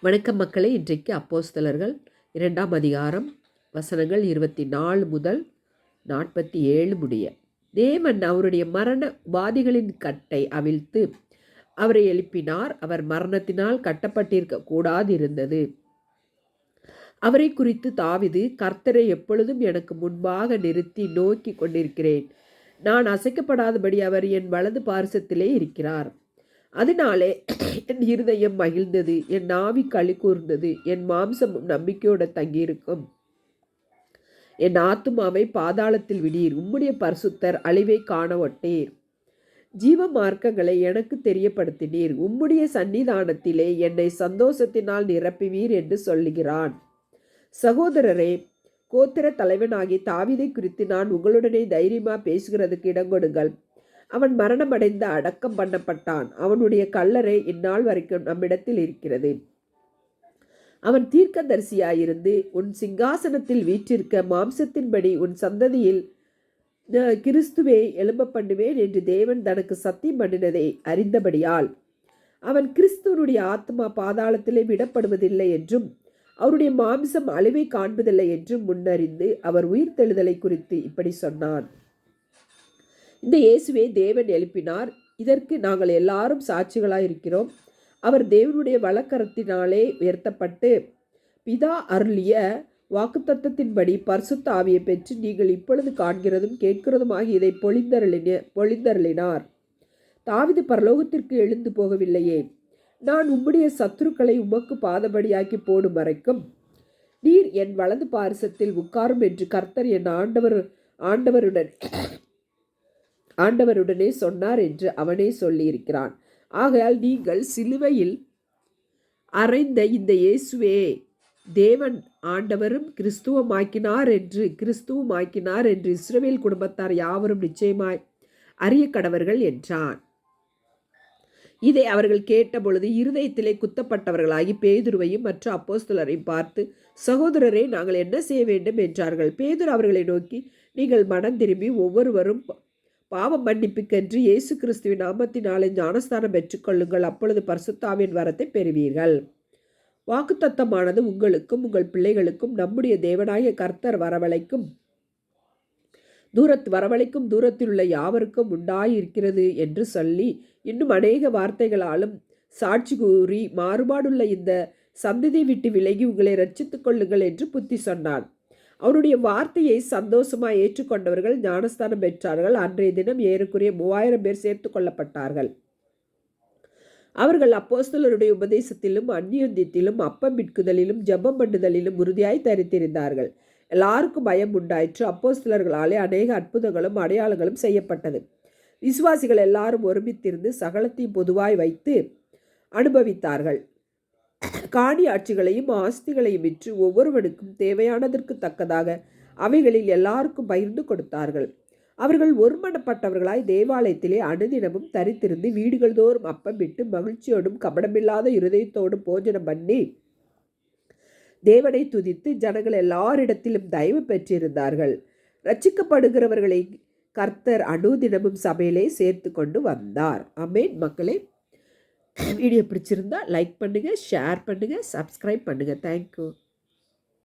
வணக்கம் மக்களே. இன்றைக்கு அப்போஸ்தலர்கள் 2ஆம் அதிகாரம் வசனங்கள் 24 முதல் 47 முடிய. தேவன் அவருடைய மரண உபாதிகளின் கட்டை அவிழ்த்து அவரை எழுப்பினார். அவர் மரணத்தினால் கட்டப்பட்டிருக்க கூடாதிருந்தது. அவரை குறித்து தாவீது, கர்த்தரை எப்பொழுதும் எனக்கு முன்பாக நிறுத்தி நோக்கி கொண்டிருக்கிறேன். நான் அசைக்கப்படாதபடி அவர் என் வலது பார்சத்திலே இருக்கிறார். அதனாலே என் இருதயம் மகிழ்ந்தது, என் ஆவி களி கூர்ந்தது, என் மாம்சமும் நம்பிக்கையோட தங்கியிருக்கும். என் ஆத்துமாவை பாதாளத்தில் விடீர், உம்முடைய பரிசுத்தர் அழிவை காண ஒட்டீர். ஜீவ மார்க்கங்களை எனக்கு தெரியப்படுத்தினீர், உம்முடைய சன்னிதானத்திலே என்னை சந்தோஷத்தினால் நிரப்புவீர் என்று சொல்லுகிறான். சகோதரரே, கோத்திர தலைவனாகி தாவீதை குறித்து நான் உங்களுடனே தைரியமா பேசுகிறதுக்கு இடங்கொடுங்கள். அவன் மரணமடைந்து அடக்கம் பண்ணப்பட்டான். அவனுடைய கல்லறை இந்நாள் வரைக்கும் நம்மிடத்தில் இருக்கிறது. அவன் தீர்க்கதரிசியாயிருந்து உன் சிங்காசனத்தில் வீற்றிருக்க மாம்சத்தின்படி உன் சந்ததியில் கிறிஸ்துவை எழும்ப பண்ணுவேன் என்று தேவன் தனக்கு சத்தியம் பண்ணினதை அறிந்தபடியால் அவன் கிறிஸ்துவனுடைய ஆத்மா பாதாளத்திலே விடப்படுவதில்லை என்றும் அவருடைய மாம்சம் அழிவை காண்பதில்லை என்றும் முன்னறிந்து அவர் உயிர்த்தெழுதலை குறித்து இப்படி சொன்னான். இந்த இயேசுவை தேவன் எழுப்பினார். இதற்கு நாங்கள் எல்லாரும் சாட்சிகளாக இருக்கிறோம். அவர் தேவனுடைய வலக்கரத்தினாலே உயர்த்தப்பட்டு பிதா அருளிய வாக்குத்தத்தத்தின்படி பரிசுத்த ஆவியை பெற்று நீங்கள் இப்பொழுது காண்கிறதும் கேட்கிறதுமாகி இதை பொழிந்தருளினார். தாவீது பரலோகத்திற்கு எழுந்து போகவில்லையே. நான் உம்முடைய சத்துருக்களை உமக்கு பாதபடியாக்கி போடும் வரைக்கும் நீர் என் வலது பாரிசத்தில் உட்காரும் என்று கர்த்தர் என் ஆண்டவருடனே சொன்னார் என்று அவனே சொல்லியிருக்கிறான். ஆகையால் நீங்கள் சிலுவையில் அறைந்த இந்த இயேசுவே தேவன் ஆண்டவரும் கிறிஸ்துவமாக்கினார் என்று இஸ்ரவேல் குடும்பத்தார் யாவரும் நிச்சயமாய் அறிய கடவர்கள் என்றான். இதை அவர்கள் கேட்டபொழுது இருதயத்திலே குத்தப்பட்டவர்களாகி பேதுருவையும் மற்ற அப்போஸ்தலரையும் பார்த்து, சகோதரரே, நாங்கள் என்ன செய்ய வேண்டும் என்றார்கள். பேதுரு அவர்களை நோக்கி, நீங்கள் மனம் திரும்பி ஒவ்வொருவரும் பாவ மன்னிப்புக்கென்று இயேசு கிறிஸ்துவின் நாமத்தினாலே ஞானஸ்தானம் பெற்றுக்கொள்ளுங்கள், அப்பொழுது பரிசுத்த ஆவியின் வரத்தை பெறுவீர்கள். வாக்குத்தத்தமானது உங்களுக்கும் உங்கள் பிள்ளைகளுக்கும் நம்முடைய தேவனாகிய கர்த்தர் வரவழைக்கும் தூரத்தில் உள்ள யாவருக்கும் உண்டாயிருக்கிறது என்று சொல்லி இன்னும் அநேக வார்த்தைகளாலும் சாட்சி கூறி மாறுபாடுள்ள இந்த சந்ததியை விட்டு விலகி உங்களை ரட்சித்துக் கொள்ளுங்கள் என்று புத்தி சொன்னான். அவருடைய வார்த்தையை சந்தோஷமாய் ஏற்றுக்கொண்டவர்கள் ஞானஸ்தானம் பெற்றார்கள். அன்றைய தினம் ஏறக்குறைய 3000 பேர் சேர்த்து கொள்ளப்பட்டார்கள். அவர்கள் அப்போஸ்தலருடைய உபதேசத்திலும் அந்நியோன்யத்திலும் அப்பம் பிட்குதலிலும் ஜெபம் பண்ணுதலிலும் உறுதியாய் தரித்திருந்தார்கள். எல்லாருக்கும் பயம் உண்டாயிற்று. அப்போஸ்தலர்களாலே அநேக அற்புதங்களும் அடையாளங்களும் செய்யப்பட்டது. விசுவாசிகள் எல்லாரும் ஒருமித்திருந்து சகலத்தையும் பொதுவாய் வைத்து அனுபவித்தார்கள். காணி ஆட்சிகளையும் ஆஸ்திகளையும் விற்று ஒவ்வொருவனுக்கும் தேவையானதற்கு தக்கதாக அவைகளில் எல்லாருக்கும் பகிர்ந்து கொடுத்தார்கள். அவர்கள் ஒருமனப்பட்டவர்களாய் தேவாலயத்திலே அனுதினமும் தரித்திருந்து வீடுகள் தோறும் அப்பம் விட்டு மகிழ்ச்சியோடும் கபடமில்லாத இருதயத்தோடும் போஜனம் பண்ணி தேவனை துதித்து ஜனங்கள் எல்லாரிடத்திலும் தயவு பெற்றிருந்தார்கள். ரட்சிக்கப்படுகிறவர்களை கர்த்தர் அனுதினமும் சபையிலே சேர்த்து கொண்டு வந்தார். ஆமென். மக்களே, வீடியோ பிடிச்சிருந்தா லைக் பண்ணுங்கள், ஷேர் பண்ணுங்கள், சப்ஸ்கிரைப் பண்ணுங்கள். தேங்க்யூ.